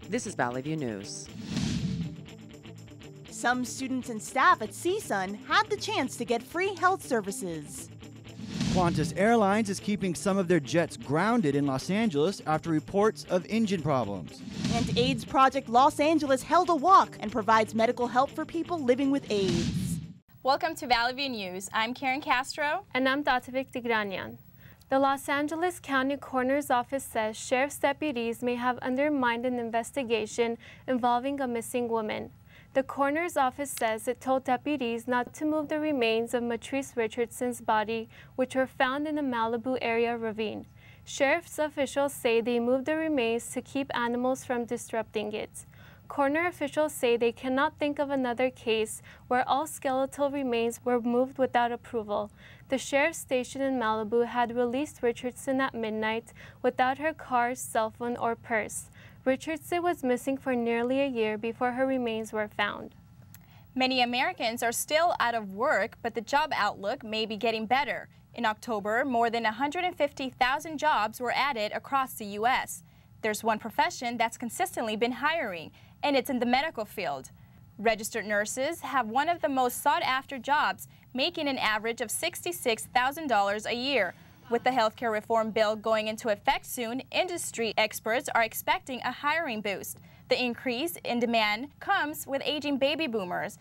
This is Valley View News. Some students and staff at CSUN had the chance to get free health services. Qantas Airlines is keeping some of their jets grounded in Los Angeles after reports of engine problems. And AIDS Project Los Angeles held a walk and provides medical help for people living with AIDS. Welcome to Valley View News. I'm Karen Castro. And I'm Tatavik Tigranyan. The Los Angeles County Coroner's Office says sheriff's deputies may have undermined an investigation involving a missing woman. The coroner's office says it told deputies not to move the remains of Matrice Richardson's body, which were found in the Malibu area ravine. Sheriff's officials say they moved the remains to keep animals from disrupting it. Coroner officials say they cannot think of another case where all skeletal remains were moved without approval. The sheriff's station in Malibu had released Richardson at midnight without her car, cell phone, or purse. Richardson was missing for nearly a year before her remains were found. Many Americans are still out of work, but the job outlook may be getting better. In October, more than 150,000 jobs were added across the U.S. There's one profession that's consistently been hiring, and it's in the medical field. Registered nurses have one of the most sought-after jobs, making an average of $66,000 a year. With the healthcare reform bill going into effect soon, industry experts are expecting a hiring boost. The increase in demand comes with aging baby boomers.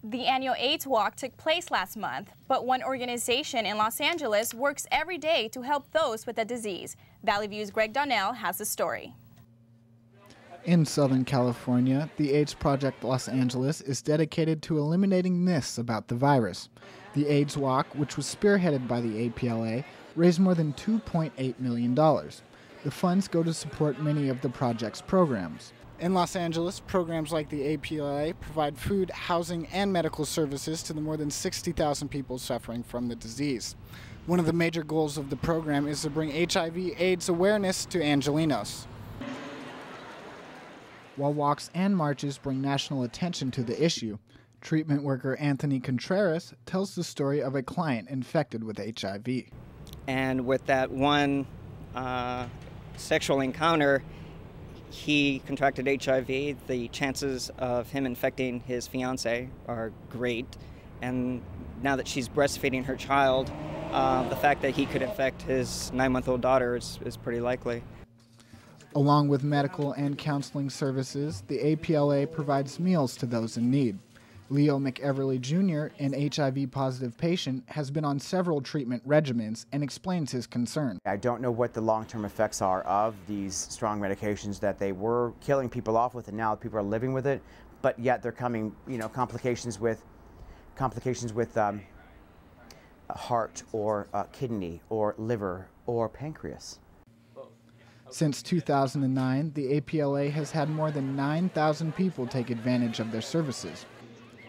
The annual AIDS Walk took place last month, but one organization in Los Angeles works every day to help those with the disease. Valley View's Greg Donnell has the story. In Southern California, the AIDS Project Los Angeles is dedicated to eliminating myths about the virus. The AIDS Walk, which was spearheaded by the APLA, raised more than $2.8 million. The funds go to support many of the project's programs. In Los Angeles, programs like the APLA provide food, housing, and medical services to the more than 60,000 people suffering from the disease. One of the major goals of the program is to bring HIV/AIDS awareness to Angelenos. While walks and marches bring national attention to the issue, treatment worker Anthony Contreras tells the story of a client infected with HIV. And with that one sexual encounter, he contracted HIV. The chances of him infecting his fiancée are great. And now that she's breastfeeding her child, the fact that he could infect his 9-month-old daughter is pretty likely. Along with medical and counseling services, the APLA provides meals to those in need. Leo McEverly Jr., an HIV-positive patient, has been on several treatment regimens and explains his concern. I don't know what the long-term effects are of these strong medications that they were killing people off with, and now people are living with it, but yet they're coming, complications with heart or kidney or liver or pancreas. Since 2009, the APLA has had more than 9,000 people take advantage of their services.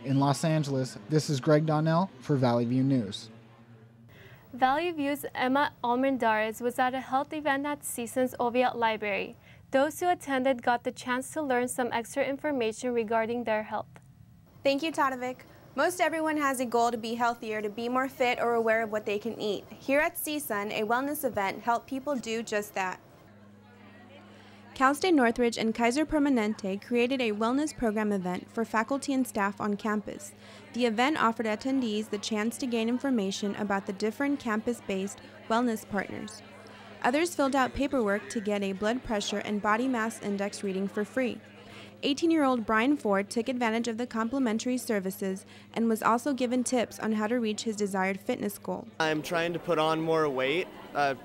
In Los Angeles, this is Greg Donnell for Valley View News. Valley View's Emma Almendarez was at a health event at CSUN's Oviatt Library. Those who attended got the chance to learn some extra information regarding their health. Thank you, Tatavik. Most everyone has a goal to be healthier, to be more fit or aware of what they can eat. Here at CSUN, a wellness event helped people do just that. Cal State Northridge and Kaiser Permanente created a wellness program event for faculty and staff on campus. The event offered attendees the chance to gain information about the different campus-based wellness partners. Others filled out paperwork to get a blood pressure and body mass index reading for free. 18-year-old Brian Ford took advantage of the complimentary services and was also given tips on how to reach his desired fitness goal. I'm trying to put on more weight,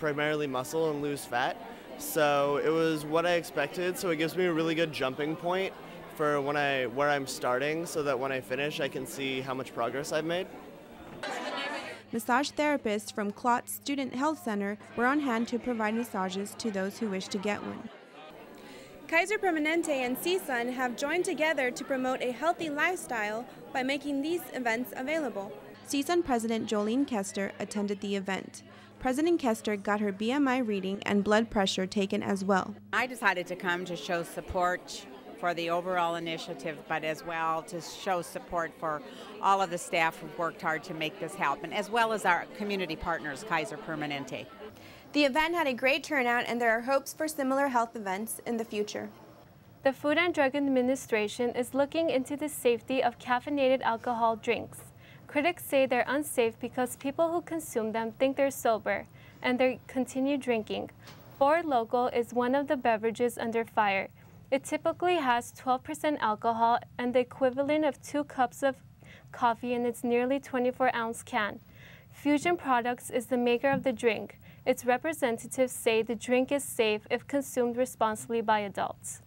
primarily muscle, and lose fat. So it was what I expected, so it gives me a really good jumping point for where I'm starting, so that when I finish I can see how much progress I've made. Massage therapists from Klotz Student Health Center were on hand to provide massages to those who wish to get one. Kaiser Permanente and CSUN have joined together to promote a healthy lifestyle by making these events available. CSUN President Jolene Kester attended the event. President Kester got her BMI reading and blood pressure taken as well. I decided to come to show support for the overall initiative, but as well to show support for all of the staff who've worked hard to make this happen, as well as our community partners, Kaiser Permanente. The event had a great turnout, and there are hopes for similar health events in the future. The Food and Drug Administration is looking into the safety of caffeinated alcohol drinks. Critics say they're unsafe because people who consume them think they're sober, and they continue drinking. Four Loko is one of the beverages under fire. It typically has 12% alcohol and the equivalent of 2 cups of coffee in its nearly 24-ounce can. Fusion Products is the maker of the drink. Its representatives say the drink is safe if consumed responsibly by adults.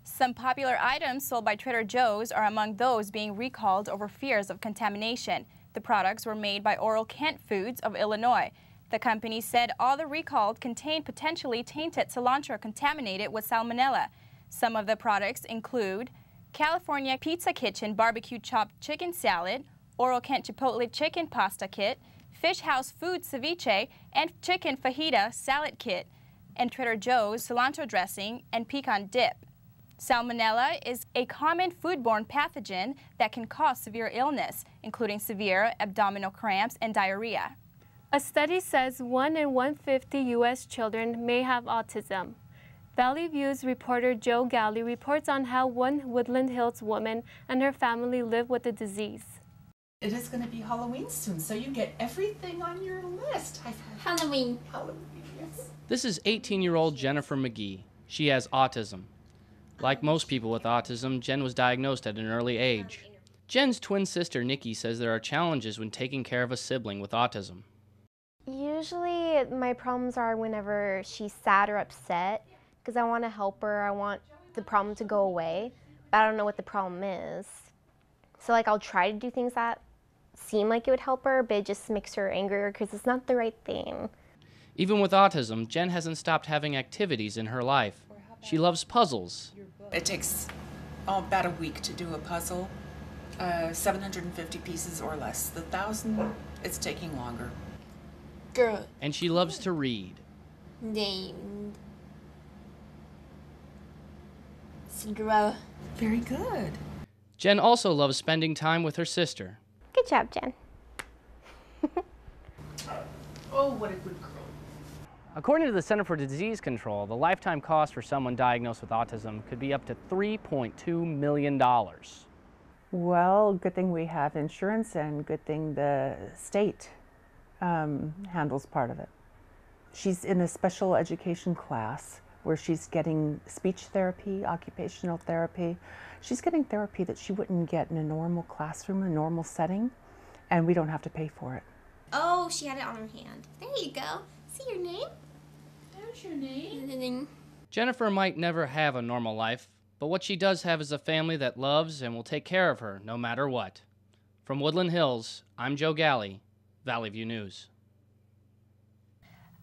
Some popular items sold by Trader Joe's are among those being recalled over fears of contamination. The products were made by Oral Kent Foods of Illinois. The company said all the recalled contained potentially tainted cilantro contaminated with salmonella. Some of the products include California Pizza Kitchen barbecue chopped chicken salad, Oral Kent Chipotle chicken pasta kit, Fish House Food ceviche, and chicken fajita salad kit, and Trader Joe's cilantro dressing and pecan dip. Salmonella is a common foodborne pathogen that can cause severe illness, including severe abdominal cramps and diarrhea. A study says 1 in 150 U.S. children may have autism. Valley View's reporter Joe Galley reports on how one Woodland Hills woman and her family live with the disease. It is going to be Halloween soon, so you get everything on your list. Halloween. Halloween, yes. This is 18-year-old Jennifer McGee. She has autism. Like most people with autism, Jen was diagnosed at an early age. Jen's twin sister, Nikki, says there are challenges when taking care of a sibling with autism. Usually my problems are whenever she's sad or upset, because I want to help her, I want the problem to go away, but I don't know what the problem is. So like I'll try to do things that seem like it would help her, but it just makes her angrier because it's not the right thing. Even with autism, Jen hasn't stopped having activities in her life. She loves puzzles. It takes about a week to do a puzzle, 750 pieces or less. The 1,000, it's taking longer. Girl. And she loves to read. Named Cinderella. Very good. Jen also loves spending time with her sister. Good job, Jen. Oh, what a good girl. According to the Center for Disease Control, the lifetime cost for someone diagnosed with autism could be up to $3.2 million. Well, good thing we have insurance and good thing the state handles part of it. She's in a special education class where she's getting speech therapy, occupational therapy. She's getting therapy that she wouldn't get in a normal classroom, a normal setting, and we don't have to pay for it. Oh, she had it on her hand. There you go. See your name? There's your name. Jennifer might never have a normal life, but what she does have is a family that loves and will take care of her no matter what. From Woodland Hills, I'm Joe Galley, Valley View News.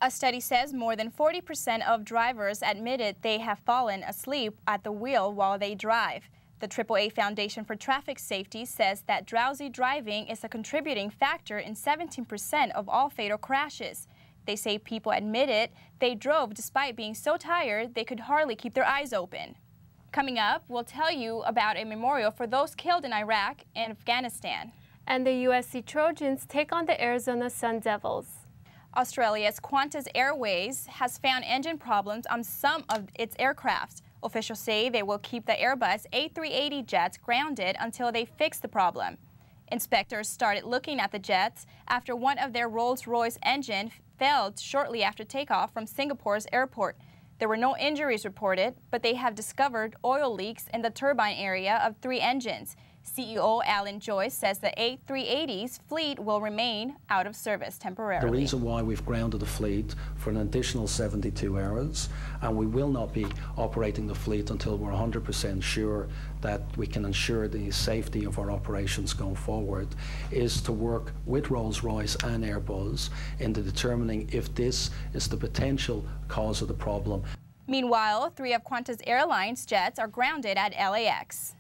A study says more than 40% of drivers admitted they have fallen asleep at the wheel while they drive. The AAA Foundation for Traffic Safety says that drowsy driving is a contributing factor in 17% of all fatal crashes. They say people admitted they drove despite being so tired they could hardly keep their eyes open. Coming up, we'll tell you about a memorial for those killed in Iraq and Afghanistan. And the USC Trojans take on the Arizona Sun Devils. Australia's Qantas Airways has found engine problems on some of its aircraft. Officials say they will keep the Airbus A380 jets grounded until they fix the problem. Inspectors started looking at the jets after one of their Rolls-Royce engines failed shortly after takeoff from Singapore's airport. There were no injuries reported, but they have discovered oil leaks in the turbine area of 3 engines. CEO Alan Joyce says the A380's fleet will remain out of service temporarily. The reason why we've grounded the fleet for an additional 72 hours, and we will not be operating the fleet until we're 100% sure that we can ensure the safety of our operations going forward, is to work with Rolls-Royce and Airbus into determining if this is the potential cause of the problem. Meanwhile, 3 of Qantas Airlines jets are grounded at LAX.